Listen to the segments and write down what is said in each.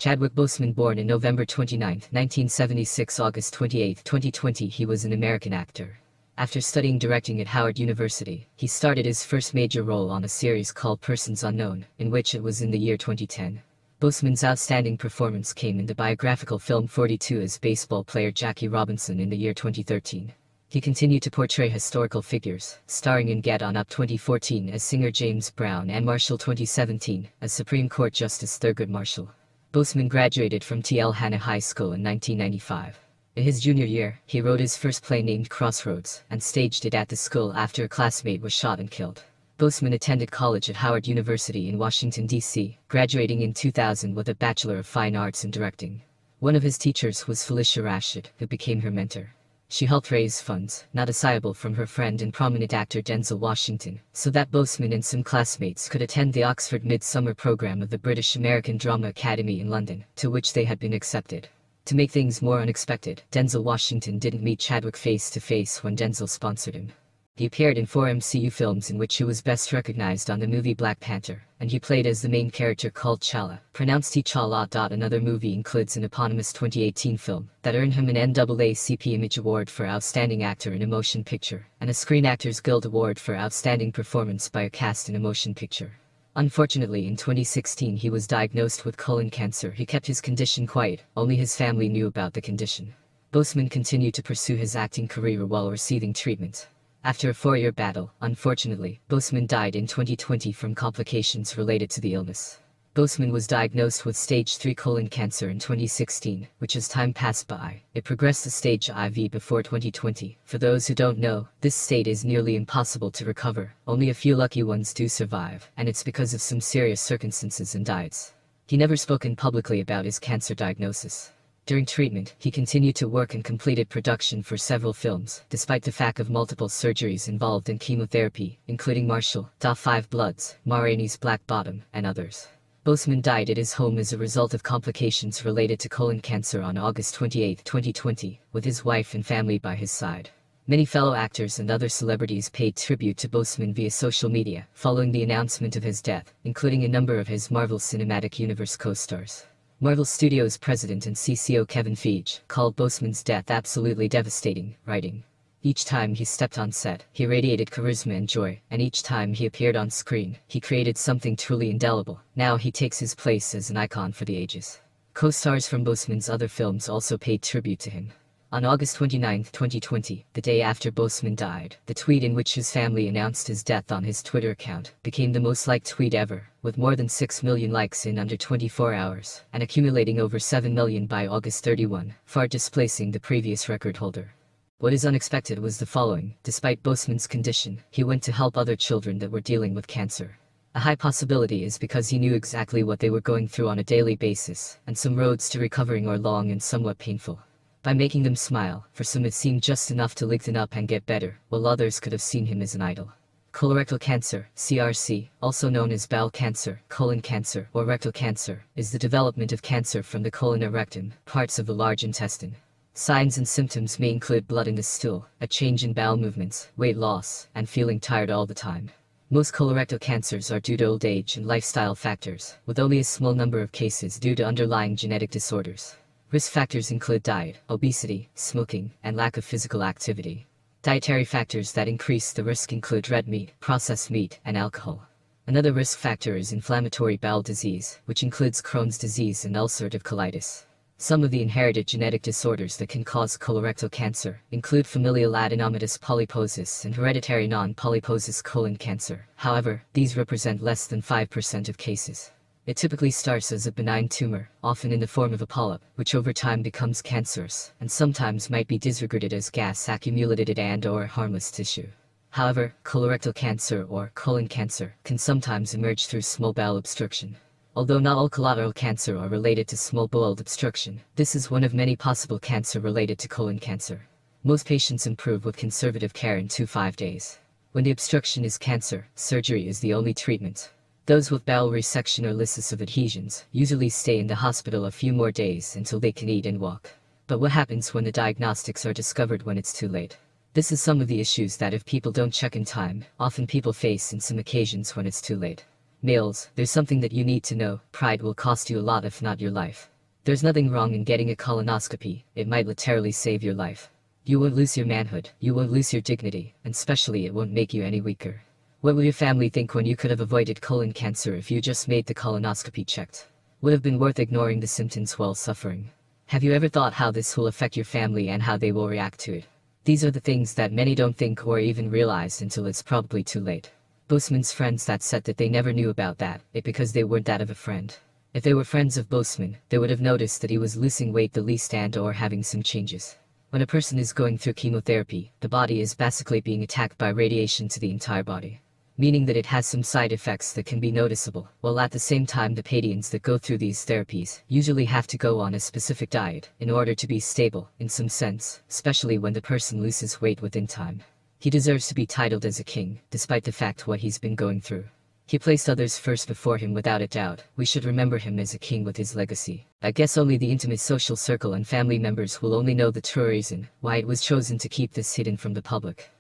Chadwick Boseman, born on November 29, 1976, August 28, 2020, he was an American actor. After studying directing at Howard University, he started his first major role on a series called Persons Unknown, in which it was in the year 2010. Boseman's outstanding performance came in the biographical film 42 as baseball player Jackie Robinson in the year 2013. He continued to portray historical figures, starring in Get On Up 2014 as singer James Brown and Marshall 2017 as Supreme Court Justice Thurgood Marshall. Boseman graduated from T.L. Hanna High School in 1995. In his junior year, he wrote his first play named Crossroads and staged it at the school after a classmate was shot and killed. Boseman attended college at Howard University in Washington, D.C., graduating in 2000 with a Bachelor of Fine Arts in Directing. One of his teachers was Felicia Rashid, who became her mentor. She helped raise funds, not assignable from her friend and prominent actor Denzel Washington, so that Boseman and some classmates could attend the Oxford Midsummer program of the British American Drama Academy in London, to which they had been accepted. To make things more unexpected, Denzel Washington didn't meet Chadwick face to face when Denzel sponsored him. He appeared in 4 MCU films in which he was best recognized on the movie Black Panther, and he played as the main character called T'Challa, pronounced T'Challa. Another movie includes an eponymous 2018 film that earned him an NAACP Image Award for Outstanding Actor in a Motion Picture, and a Screen Actors Guild Award for Outstanding Performance by a Cast in a Motion Picture. Unfortunately, in 2016 he was diagnosed with colon cancer. He kept his condition quiet, only his family knew about the condition. Boseman continued to pursue his acting career while receiving treatment. After a 4-year battle, unfortunately, Boseman died in 2020 from complications related to the illness. Boseman was diagnosed with stage 3 colon cancer in 2016, which as time passed by, it progressed to stage IV before 2020. For those who don't know, this state is nearly impossible to recover, only a few lucky ones do survive, and it's because of some serious circumstances and diets. He never spoken publicly about his cancer diagnosis. During treatment, he continued to work and completed production for several films, despite the fact of multiple surgeries involved in chemotherapy, including Marshall, 5 Bloods, Ma Rainey's Black Bottom, and others. Boseman died at his home as a result of complications related to colon cancer on August 28, 2020, with his wife and family by his side. Many fellow actors and other celebrities paid tribute to Boseman via social media, following the announcement of his death, including a number of his Marvel Cinematic Universe co-stars. Marvel Studios president and CCO Kevin Feige called Boseman's death absolutely devastating, writing, "Each time he stepped on set, he radiated charisma and joy, and each time he appeared on screen, he created something truly indelible. Now he takes his place as an icon for the ages." Co-stars from Boseman's other films also paid tribute to him. On August 29, 2020, the day after Boseman died, the tweet in which his family announced his death on his Twitter account became the most liked tweet ever, with more than 6 million likes in under 24 hours, and accumulating over 7 million by August 31, far displacing the previous record holder. What is unexpected was the following: despite Boseman's condition, he went to help other children that were dealing with cancer. A high possibility is because he knew exactly what they were going through on a daily basis, and some roads to recovering are long and somewhat painful. By making them smile, for some it seemed just enough to lighten up and get better, while others could have seen him as an idol. Colorectal cancer, CRC, also known as bowel cancer, colon cancer, or rectal cancer, is the development of cancer from the colon or rectum, parts of the large intestine. Signs and symptoms may include blood in the stool, a change in bowel movements, weight loss, and feeling tired all the time. Most colorectal cancers are due to old age and lifestyle factors, with only a small number of cases due to underlying genetic disorders. Risk factors include diet, obesity, smoking, and lack of physical activity. Dietary factors that increase the risk include red meat, processed meat, and alcohol. Another risk factor is inflammatory bowel disease, which includes Crohn's disease and ulcerative colitis. Some of the inherited genetic disorders that can cause colorectal cancer include familial adenomatous polyposis and hereditary non-polyposis colon cancer. However, these represent less than 5% of cases. It typically starts as a benign tumor, often in the form of a polyp, which over time becomes cancerous, and sometimes might be disregarded as gas accumulated and/or harmless tissue. However, colorectal cancer or colon cancer can sometimes emerge through small bowel obstruction. Although not all colorectal cancer are related to small bowel obstruction, this is one of many possible cancer related to colon cancer. Most patients improve with conservative care in 2 to 5 days. When the obstruction is cancer, surgery is the only treatment. Those with bowel resection or lysis of adhesions usually stay in the hospital a few more days until they can eat and walk. But what happens when the diagnostics are discovered when it's too late? This is some of the issues that if people don't check in time, often people face in some occasions when it's too late. Males, there's something that you need to know. Pride will cost you a lot, if not your life. There's nothing wrong in getting a colonoscopy. It might literally save your life. You won't lose your manhood, you won't lose your dignity, and especially it won't make you any weaker. What will your family think when you could have avoided colon cancer if you just made the colonoscopy checked? Would have been worth ignoring the symptoms while suffering. Have you ever thought how this will affect your family and how they will react to it? These are the things that many don't think or even realize until it's probably too late. Boseman's friends that said that they never knew about that, it because they weren't that of a friend. If they were friends of Boseman, they would have noticed that he was losing weight the least and or having some changes. When a person is going through chemotherapy, the body is basically being attacked by radiation to the entire body. Meaning that it has some side effects that can be noticeable, while at the same time the patients that go through these therapies usually have to go on a specific diet in order to be stable, in some sense, especially when the person loses weight within time. He deserves to be titled as a king, despite the fact what he's been going through. He placed others first before him without a doubt. We should remember him as a king with his legacy. I guess only the intimate social circle and family members will only know the true reason why it was chosen to keep this hidden from the public.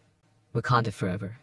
Wakanda forever.